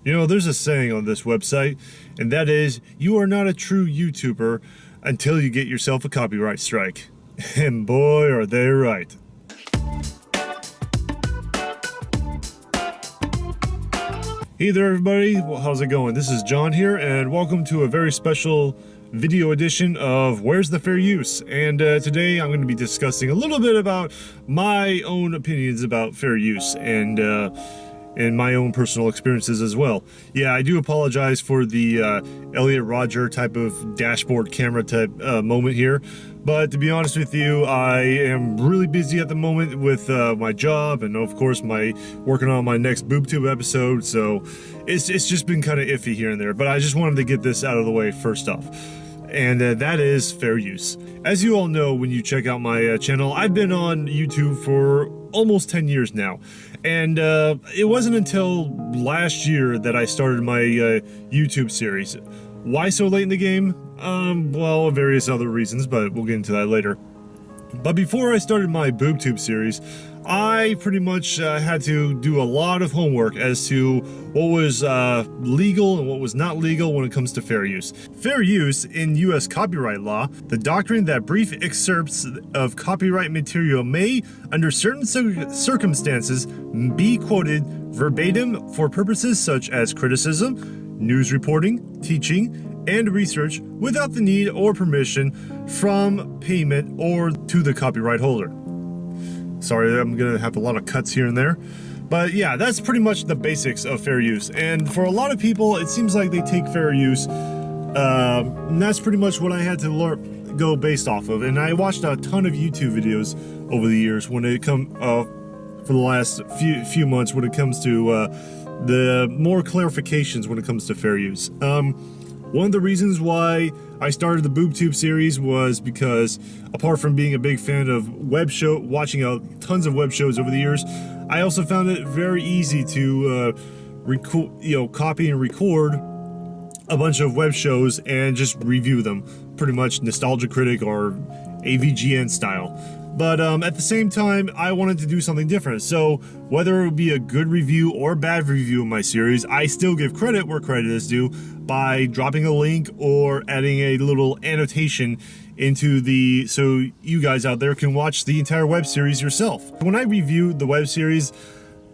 You know, there's a saying on this website, and that is, you are not a true YouTuber until you get yourself a copyright strike. And boy, are they right. Hey there, everybody. Well, how's it going? This is John here, and welcome to a very special video edition of Where's the Fair Use? And today I'm going to be discussing a little bit about my own opinions about fair use and my own personal experiences as well. Yeah, I do apologize for the Elliot Rodger type of dashboard camera type moment here, but to be honest with you, I am really busy at the moment with my job and of course my working on my next BoobTube episode, so it's just been kind of iffy here and there, but I just wanted to get this out of the way first off. And that is fair use. As you all know, when you check out my channel, I've been on YouTube for almost 10 years now. And it wasn't until last year that I started my YouTube series. Why so late in the game? Well, various other reasons, but we'll get into that later. But before I started my BoobTube series, I pretty much had to do a lot of homework as to what was legal and what was not legal when it comes to fair use. Fair use in U.S. copyright law, the doctrine that brief excerpts of copyright material may, under certain circumstances, be quoted verbatim for purposes such as criticism, news reporting, teaching, and research without the need or permission from payment or to the copyright holder. Sorry, I'm gonna have a lot of cuts here and there. But yeah, that's pretty much the basics of fair use. And for a lot of people, it seems like they take fair use, and that's pretty much what I had to go based off of. And I watched a ton of YouTube videos over the years when it come for the last few months when it comes to the more clarifications when it comes to fair use. One of the reasons why I started the BoobTube series was because, apart from being a big fan of watching tons of web shows over the years, I also found it very easy to copy and record a bunch of web shows and just review them, pretty much Nostalgia Critic or AVGN style. But at the same time, I wanted to do something different. So whether it would be a good review or bad review of my series, I still give credit where credit is due by dropping a link or adding a little annotation into so you guys out there can watch the entire web series yourself. When I review the web series,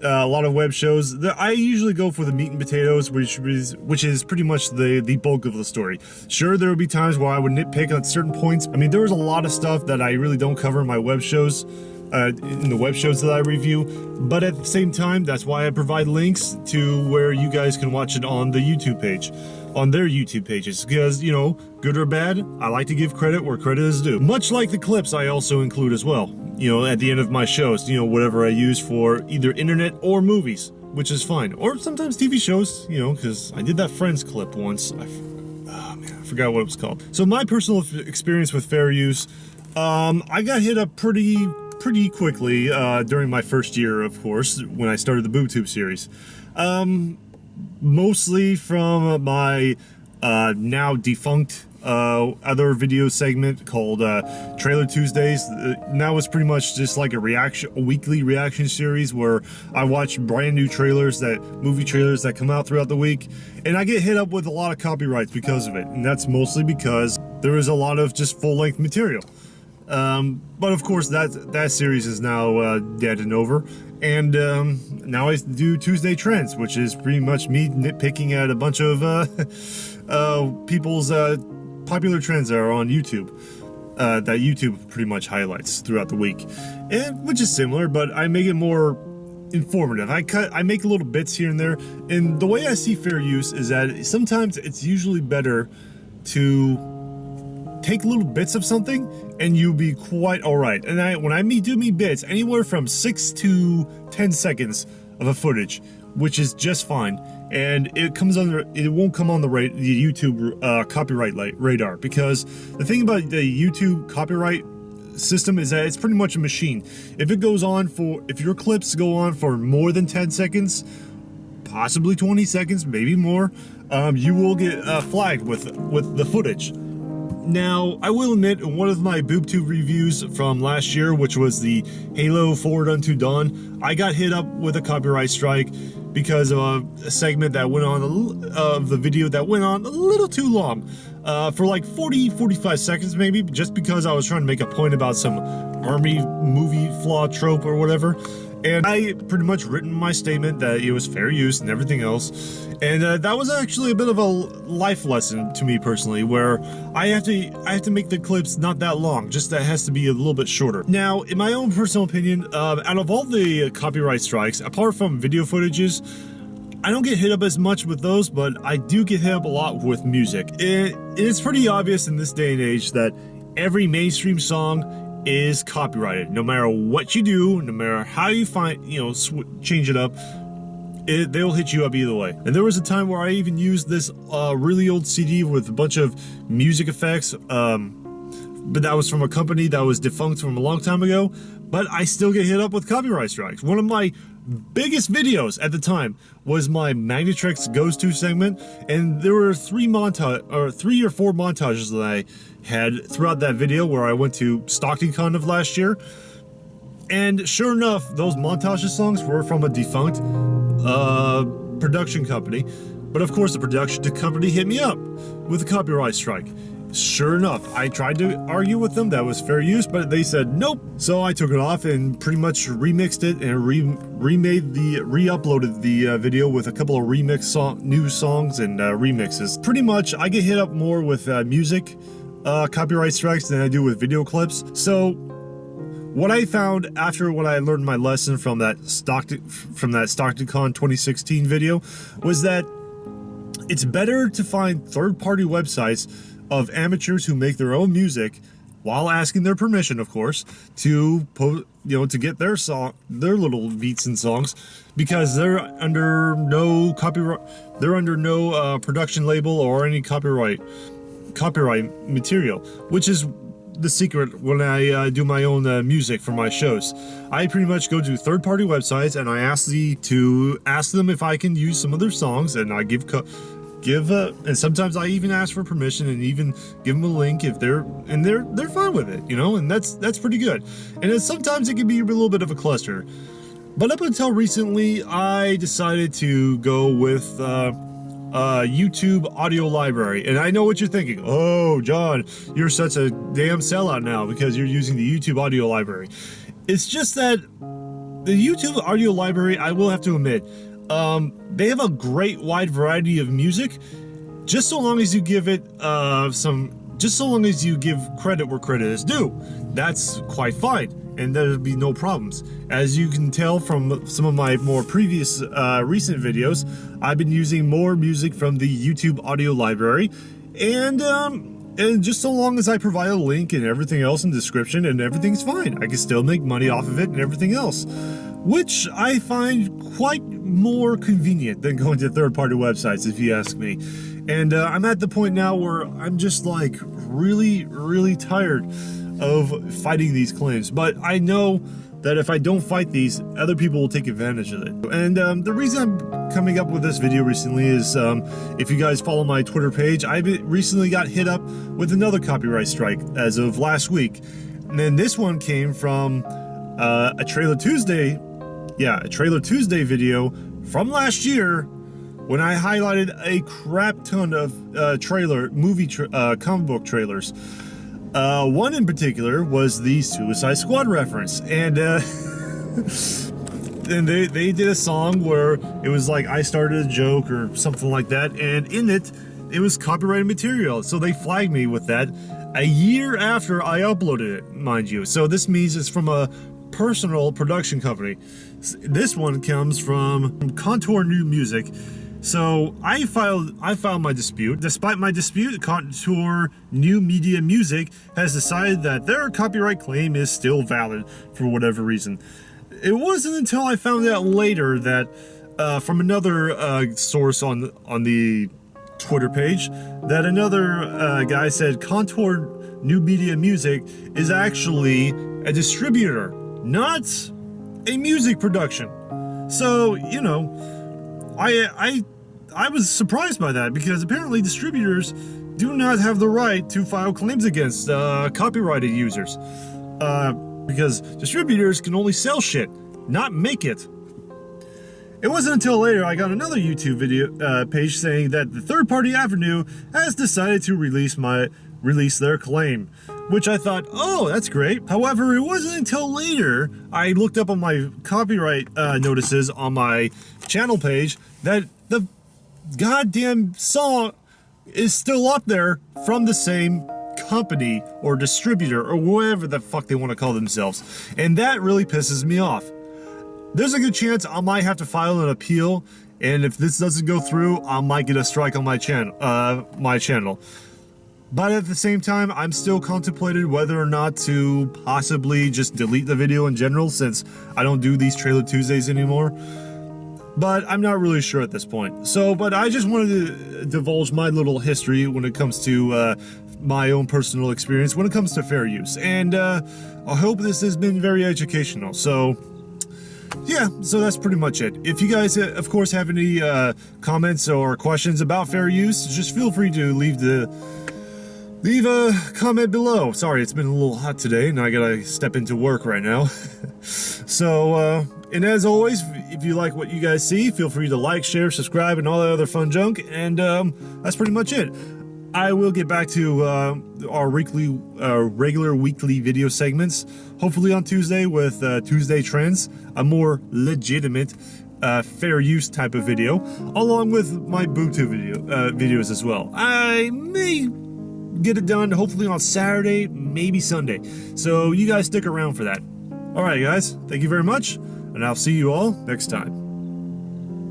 a lot of web shows, I usually go for the meat and potatoes, which is pretty much the bulk of the story. Sure, there would be times where I would nitpick on certain points. I mean, there was a lot of stuff that I really don't cover in my web shows, in the web shows that I review, but at the same time, that's why I provide links to where you guys can watch it on the YouTube page, on their YouTube pages, because, you know, good or bad, I like to give credit where credit is due. Much like the clips I also include as well, you know, at the end of my shows, you know, whatever I use for either internet or movies, which is fine, or sometimes TV shows, you know, because I did that Friends clip once. I forgot what it was called. So my personal experience with fair use, I got hit up pretty quickly during my first year, of course, when I started the BoobTube series. Mostly from my now defunct other video segment called Trailer Tuesdays. Now it's pretty much just like a weekly reaction series where I watch brand new movie trailers that come out throughout the week, and I get hit up with a lot of copyrights because of it, and that's mostly because there is a lot of just full-length material. But of course that series is now dead and over, and now I do Tuesday Trends, which is pretty much me nitpicking at a bunch of people's popular trends that are on YouTube, that YouTube pretty much highlights throughout the week, and which is similar, but I make it more informative. I make little bits here and there, and the way I see fair use is that sometimes it's usually better to take little bits of something and you'll be quite alright. And when I do bits, anywhere from 6 to 10 seconds of a footage, which is just fine, and it won't come on the YouTube copyright radar, because the thing about the YouTube copyright system is that it's pretty much a machine. If your clips go on for more than 10 seconds, possibly 20 seconds, maybe more, you will get flagged with the footage. Now, I will admit, one of my BoobTube reviews from last year, which was the Halo Forward Unto Dawn, I got hit up with a copyright strike because of a segment that went on, of the video that went on a little too long, for like 45 seconds maybe, just because I was trying to make a point about some army movie flaw trope or whatever. And I pretty much written my statement that it was fair use and everything else. And that was actually a bit of a life lesson to me personally, where I have to make the clips not that long, just that has to be a little bit shorter. Now, in my own personal opinion, out of all the copyright strikes, apart from video footages, I don't get hit up as much with those, but I do get hit up a lot with music. It's pretty obvious in this day and age that every mainstream song is copyrighted. No matter what you do, no matter how you change it up, they'll hit you up either way. And there was a time where I even used this really old CD with a bunch of music effects, but that was from a company that was defunct from a long time ago, but I still get hit up with copyright strikes. One of my biggest videos at the time was my Magnetrex Goes To segment, and there were 3 or 4 montages that I had throughout that video where I went to StocktonCon of last year. And sure enough, those montage songs were from a defunct production company. But of course, the production company hit me up with a copyright strike. Sure enough, I tried to argue with them that was fair use, but they said nope. So I took it off and pretty much remixed it and re-uploaded the video with a couple of new songs and remixes. Pretty much, I get hit up more with music copyright strikes than I do with video clips. So what I found after when I learned my lesson from that StocktonCon 2016 video was that it's better to find third-party websites of amateurs who make their own music, while asking their permission, of course, to get their little beats and songs, because they're under no copyright, production label or any copyright material, which is the secret when I do my own music for my shows. I pretty much go to third-party websites and I ask them if I can use some of their songs, and I and sometimes I even ask for permission and even give them a link if they're fine with it, and that's pretty good. And then sometimes it can be a little bit of a cluster. But up until recently, I decided to go with YouTube audio library. And I know what you're thinking. Oh, John, you're such a damn sellout now because you're using the YouTube audio library. It's just that the YouTube audio library, I will have to admit, they have a great wide variety of music, just so long as you give it just so long as you give credit where credit is due. That's quite fine, and there'll be no problems. As you can tell from some of my more previous recent videos, I've been using more music from the YouTube audio library, and just so long as I provide a link and everything else in the description, and everything's fine. I can still make money off of it and everything else, which I find quite more convenient than going to third-party websites, if you ask me. And I'm at the point now where I'm just like really, really tired of fighting these claims. But I know that if I don't fight these, other people will take advantage of it. And the reason I'm coming up with this video recently is, if you guys follow my Twitter page, I recently got hit up with another copyright strike as of last week. And then this one came from a Trailer Tuesday video from last year, when I highlighted a crap ton of comic book trailers. One in particular was the Suicide Squad reference, and and they did a song where it was like I started a joke or something like that, and in it was copyrighted material, so they flagged me with that a year after I uploaded it, mind you. So this means it's from a personal production company. This one comes from Contour New Music. So I filed my dispute. Despite my dispute, Contour New Media Music has decided that their copyright claim is still valid for whatever reason. It wasn't until I found out later that from another source on the Twitter page that another guy said Contour New Media Music is actually a distributor, not a music production. So, I was surprised by that, because apparently distributors do not have the right to file claims against copyrighted users. Because distributors can only sell shit, not make it. It wasn't until later I got another YouTube video page saying that the Third Party Avenue has decided to release their claim, which I thought, oh, that's great. However, it wasn't until later I looked up on my copyright notices on my channel page that the goddamn song is still up there from the same company or distributor or whatever the fuck they want to call themselves, and that really pisses me off. There's a good chance I might have to file an appeal, and if this doesn't go through, I might get a strike on my channel. But at the same time, I'm still contemplating whether or not to possibly just delete the video in general, since I don't do these Trailer Tuesdays anymore. But I'm not really sure at this point. So, but I just wanted to divulge my little history when it comes to my own personal experience when it comes to fair use. And I hope this has been very educational. So, yeah, so that's pretty much it. If you guys, of course, have any comments or questions about fair use, just feel free to leave a comment below. Sorry, it's been a little hot today, and I gotta step into work right now. So, and as always, if you like what you guys see, feel free to like, share, subscribe, and all that other fun junk. And that's pretty much it. I will get back to our regular weekly video segments, hopefully on Tuesday with Tuesday Trends, a more legitimate fair use type of video, along with my Bluetooth videos as well. I may get it done hopefully on Saturday, maybe Sunday. So you guys stick around for that. Alright guys, thank you very much, and I'll see you all next time.